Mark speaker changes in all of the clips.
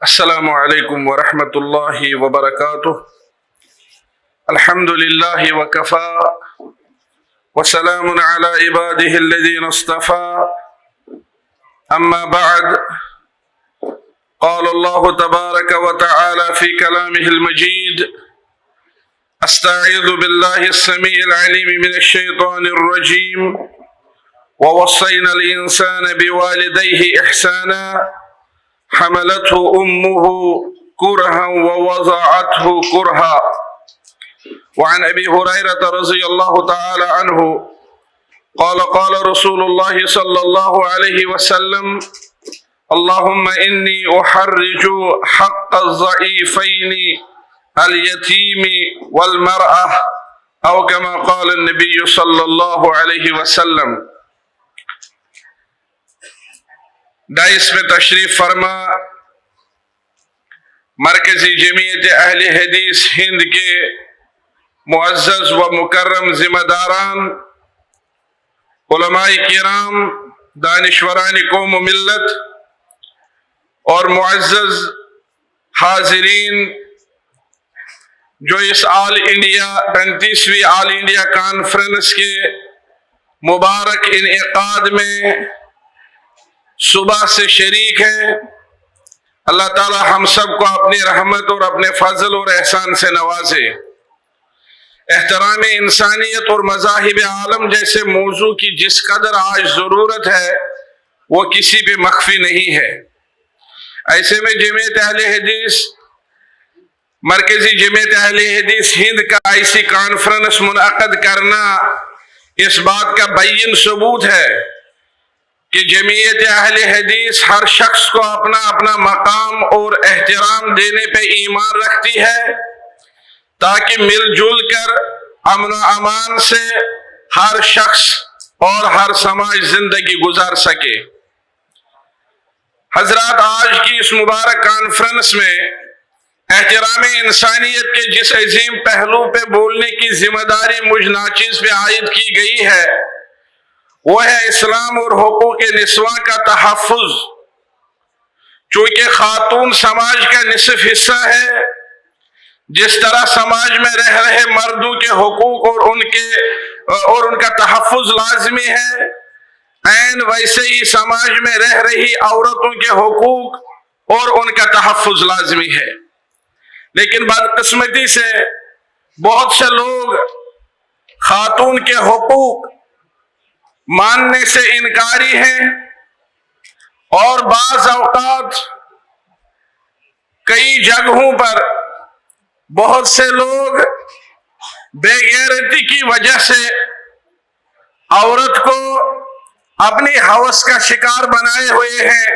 Speaker 1: السلام عليكم ورحمة الله وبركاته. الحمد لله وكفى وسلام على عباده الذين اصطفى. أما بعد، قال الله تبارك وتعالى في كلامه المجيد: أستعيذ بالله السميع العليم من الشيطان الرجيم. ووصينا الإنسان بوالديه إحسانا حملته أمه كرها ووضعته كرها. وعن أبي هريرة رضي الله تعالى عنه قال قال رسول الله صلى الله عليه وسلم: اللهم إني أحرج حق الضعيفين اليتيم والمرأة، أو كما قال النبي صلى الله عليه وسلم. ڈائس میں تشریف فرما مرکزی جمعیت اہل حدیث ہند کے معزز و مکرم ذمہ داران، علماء کرام، دانشوران قوم و ملت اور معزز حاضرین جو اس آل انڈیا 35ویں آل انڈیا کانفرنس کے مبارک انعقاد میں صبح سے شریک ہیں، اللہ تعالی ہم سب کو اپنی رحمت اور اپنے فضل اور احسان سے نوازے. احترام انسانیت اور مذاہب عالم جیسے موضوع کی جس قدر آج ضرورت ہے وہ کسی پہ مخفی نہیں ہے. ایسے میں جمعیت اہل حدیث، مرکزی جمعیت اہل حدیث ہند کا ایسی کانفرنس منعقد کرنا اس بات کا بین ثبوت ہے کہ جمعیت اہل حدیث ہر شخص کو اپنا اپنا مقام اور احترام دینے پہ ایمان رکھتی ہے، تاکہ مل جل کر امن و امان سے ہر شخص اور ہر سماج زندگی گزار سکے. حضرات، آج کی اس مبارک کانفرنس میں احترام انسانیت کے جس عظیم پہلو پہ بولنے کی ذمہ داری مجھ ناچیز پہ عائد کی گئی ہے وہ ہے اسلام اور حقوق نسواں کا تحفظ. چونکہ خاتون سماج کا نصف حصہ ہے، جس طرح سماج میں رہ رہے مردوں کے حقوق اور ان کا تحفظ لازمی ہے، عین ویسے ہی سماج میں رہ رہی عورتوں کے حقوق اور ان کا تحفظ لازمی ہے. لیکن بدقسمتی سے بہت سے لوگ خاتون کے حقوق ماننے سے انکاری ہیں، اور بعض اوقات کئی جگہوں پر بہت سے لوگ بے غیرتی کی وجہ سے عورت کو اپنی ہوس کا شکار بنائے ہوئے ہیں،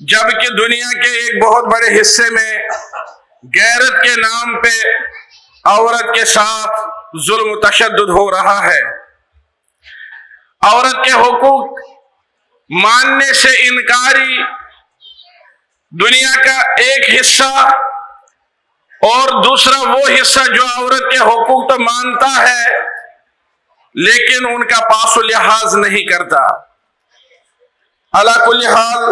Speaker 1: جبکہ دنیا کے ایک بہت بڑے حصے میں غیرت کے نام پہ عورت کے ساتھ ظلم و تشدد ہو رہا ہے. عورت کے حقوق ماننے سے انکاری دنیا کا ایک حصہ، اور دوسرا وہ حصہ جو عورت کے حقوق تو مانتا ہے لیکن ان کا پاس و لحاظ نہیں کرتا. علی کل حال،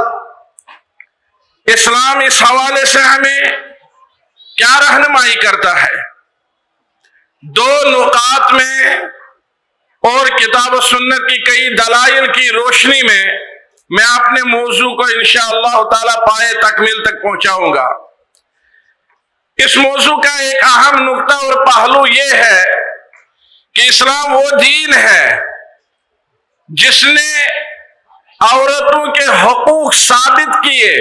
Speaker 1: اسلام اس حوالے سے ہمیں کیا رہنمائی کرتا ہے؟ دو نقاط میں اور کتاب و سنت کی کئی دلائل کی روشنی میں اپنے موضوع کو انشاءاللہ تعالی پائے تکمیل تک پہنچاؤں گا. اس موضوع کا ایک اہم نقطہ اور پہلو یہ ہے کہ اسلام وہ دین ہے جس نے عورتوں کے حقوق ثابت کیے.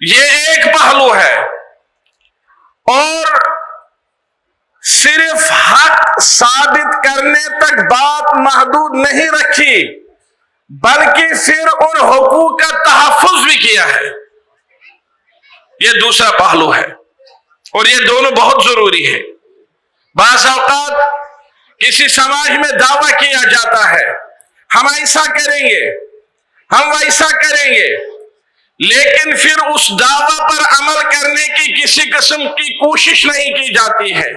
Speaker 1: یہ ایک پہلو ہے، اور صرف حق ثابت کرنے تک بات محدود نہیں رکھی، بلکہ پھر ان حقوق کا تحفظ بھی کیا ہے. یہ دوسرا پہلو ہے، اور یہ دونوں بہت ضروری ہے. بعض اوقات کسی سماج میں دعویٰ کیا جاتا ہے ہم ایسا کریں گے، ہم ویسا کریں گے، لیکن پھر اس دعویٰ پر عمل کرنے کی کسی قسم کی کوشش نہیں کی جاتی ہے،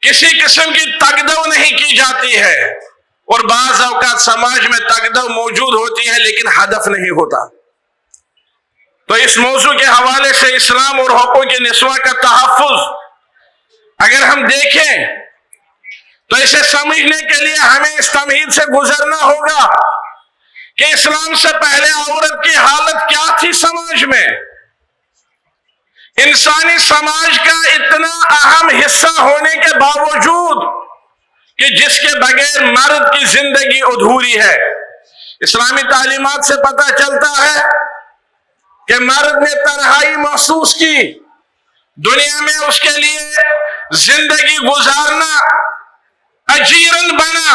Speaker 1: کسی قسم کی تگدو نہیں کی جاتی ہے، اور بعض اوقات سماج میں تگدو موجود ہوتی ہے لیکن ہدف نہیں ہوتا. اس موضوع کے حوالے سے اسلام اور حقوق نسواں کا تحفظ اگر ہم دیکھیں تو اسے سمجھنے کے لیے ہمیں اس تمہید سے گزرنا ہوگا کہ اسلام سے پہلے عورت کی حالت کیا تھی سماج میں۔ انسانی سماج کا اتنا اہم حصہ ہونے کے باوجود کہ جس کے بغیر مرد کی زندگی ادھوری ہے۔ اسلامی تعلیمات سے پتہ چلتا ہے کہ مرد نے تنہائی محسوس کی، دنیا میں اس کے لیے زندگی گزارنا اجیرن بنا۔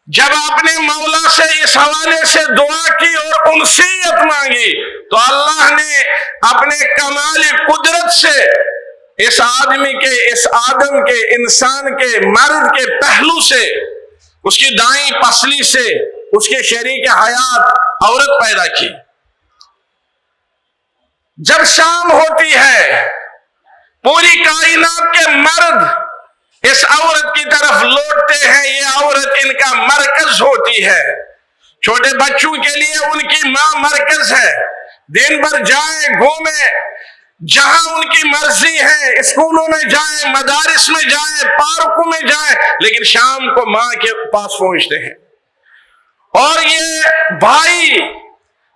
Speaker 1: جب آپ نے مولا سے اس حوالے سے دعا کی اور انسیت مانگی تو اللہ نے اپنے کمال قدرت سے اس آدمی کے، اس آدم کے، انسان کے، مرد کے پہلو سے، اس کی دائیں پسلی سے اس کے شریک حیات عورت پیدا کی۔ جب شام ہوتی ہے پوری کائنات کے مرد اس عورت کی طرف لوٹتے ہیں، یہ عورت ان کا مرکز ہوتی ہے۔ چھوٹے بچوں کے لیے ان کی ماں مرکز ہے، دن بھر جائیں گھومیں جہاں ان کی مرضی ہے، اسکولوں میں جائیں، مدارس میں جائیں، پارکوں میں جائیں، لیکن شام کو ماں کے پاس پہنچتے ہیں۔ اور یہ بھائی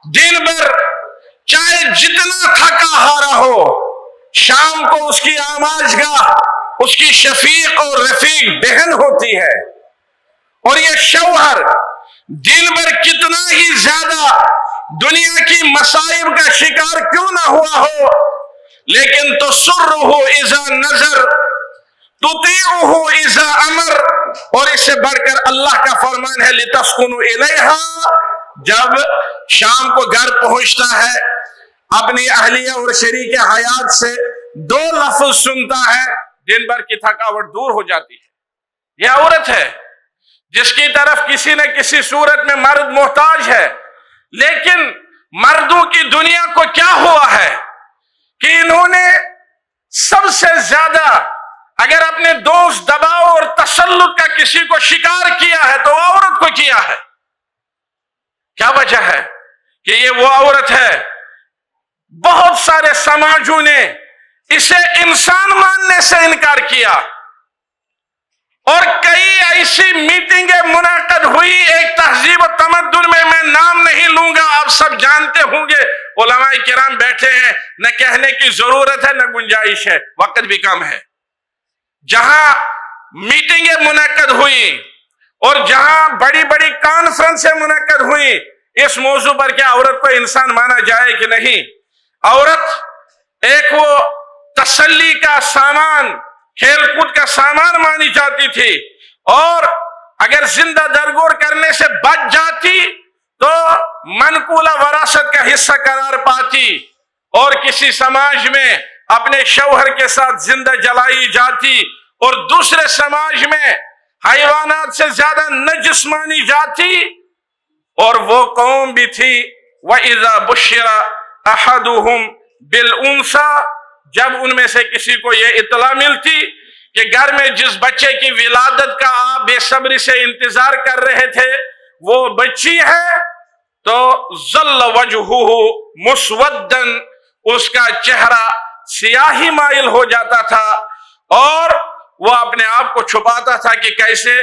Speaker 1: دن بھر چاہے جتنا تھکا ہارا ہو، شام کو اس کی آماجگاہ اس کی شفیق اور رفیق بہن ہوتی ہے۔ اور یہ شوہر دن بھر کتنا ہی زیادہ دنیا کی مصائب کا شکار کیوں نہ ہوا ہو، لیکن تسرہ اذا نظر، تطیعہ اذا امر، اور اس سے بڑھ کر اللہ کا فرمان ہے لتسکنوا الیہا، جب شام کو گھر پہنچتا ہے اپنی اہلیہ اور شریک حیات سے دو لفظ سنتا ہے، دن بھر کی تھکاوٹ دور ہو جاتی ہے۔ یہ عورت ہے جس کی طرف کسی نہ کسی صورت میں مرد محتاج ہے، لیکن مردوں کی دنیا کو کیا ہوا ہے کہ انہوں نے سب سے زیادہ اگر اپنے دوست دباؤ اور تسلط کا کسی کو شکار کیا ہے تو عورت کو کیا ہے۔ کیا وجہ ہے کہ یہ وہ عورت ہے، بہت سارے سماجوں نے اسے انسان ماننے سے انکار کیا، اور کئی ایسی میٹنگیں منعقد ہوئی ایک تہذیب و تمدن میں نام نہیں لوں گا، آپ سب جانتے ہوں گے، علماء کرام بیٹھے ہیں، نہ کہنے کی ضرورت ہے نہ گنجائش ہے، وقت بھی کم ہے، جہاں میٹنگیں منعقد ہوئی اور جہاں بڑی بڑی کانفرنسیں منعقد ہوئی اس موضوع پر کہ عورت کو انسان مانا جائے کہ نہیں۔ عورت ایک وہ تسلی کا سامان، کھیل کود کا سامان مانی جاتی تھی، اور اگر زندہ درگور کرنے سے بچ جاتی تو منقولہ وراثت کا حصہ قرار پاتی، اور کسی سماج میں اپنے شوہر کے ساتھ زندہ جلائی جاتی، اور دوسرے سماج میں حیوانات سے زیادہ نجس مانی جاتی۔ اور وہ قوم بھی تھی وَإِذَا بُشِّرَ أَحَدُهُمْ بِالْأُنْثَى، جب ان میں سے کسی کو یہ اطلاع ملتی کہ گھر میں جس بچے کی ولادت کا آپ بے صبری سے انتظار کر رہے تھے وہ بچی ہے، تو ظل وجهه مسودًا، اس کا چہرہ سیاہی مائل ہو جاتا تھا، اور وہ اپنے آپ کو چھپاتا تھا کہ کیسے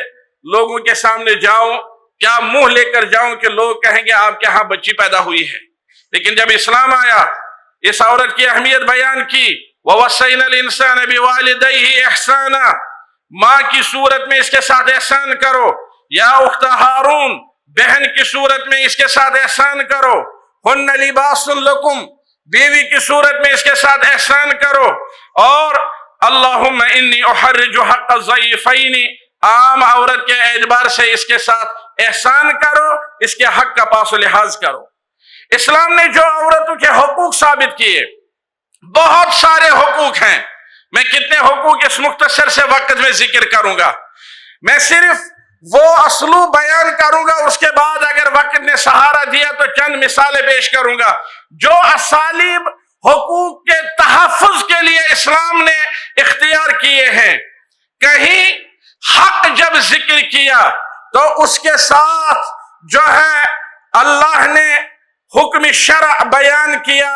Speaker 1: لوگوں کے سامنے جاؤں، کیا منہ لے کر جاؤں کہ لوگ کہیں گے آپ کے ہاں بچی پیدا ہوئی ہے۔ لیکن جب اسلام آیا، اس عورت کی اہمیت بیان کی، وَوَصَّيْنَا الْإِنسَانَ بِوَالِدَيْهِ إِحْسَانًا، ماں کی صورت میں اس کے ساتھ احسان کرو، یا اخت ہارون بہن کی صورت میں اس کے ساتھ احسان کرو، هُنَّ لِبَاسٌ لَكُمْ بیوی کی صورت میں اس کے ساتھ احسان کرو، اور اللہم انی احرج حق الضعیفین، عام عورت کے اعتبار سے اس کے ساتھ احسان کرو، اس کے حق کا پاس و لحاظ کرو۔ اسلام نے جو عورتوں کے حقوق ثابت کیے، بہت سارے حقوق ہیں، میں کتنے حقوق اس مختصر سے وقت میں ذکر کروں گا، میں صرف وہ اسلوب بیان کروں گا، اس کے بعد اگر وقت نے سہارا دیا تو چند مثالیں پیش کروں گا جو اسالیب حقوق کے تحفظ کے لیے اسلام نے اختیار کیے ہیں۔ کہیں حق جب ذکر کیا تو اس کے ساتھ جو ہے اللہ نے حکم شرع بیان کیا،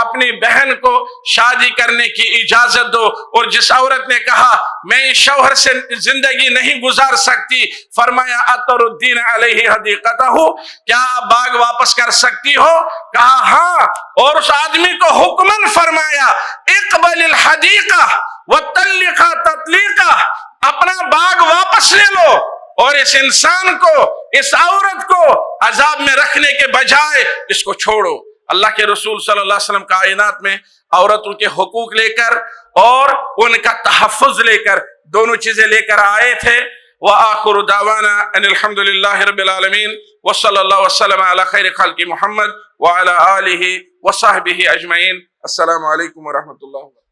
Speaker 1: اپنی بہن کو شادی کرنے کی اجازت دو۔ اور جس عورت نے کہا میں اس شوہر سے زندگی نہیں گزار سکتی، فرمایا اتردین علیہ حدیقتہ، کیا آپ باغ واپس کر سکتی ہو؟ کہا ہاں۔ اور اس آدمی کو حکمن فرمایا اقبل الحدیقہ وطلقہ تطلیقہ، اپنا باغ واپس لے لو اور اس انسان کو، اس عورت کو عذاب میں رکھنے کے بجائے اس کو چھوڑو۔ اللہ کے رسول صلی اللہ علیہ وسلم کائنات میں عورتوں کے حقوق لے کر اور ان کا تحفظ لے کر، دونوں چیزیں لے کر آئے تھے۔ وآخر دعوانا ان الحمد للہ رب العالمین وصلی اللہ وسلم علی خیر خلق محمد وعلی آلہ وصحبہ اجمعین۔ السلام علیکم ورحمۃ اللہ وبرکاتہ۔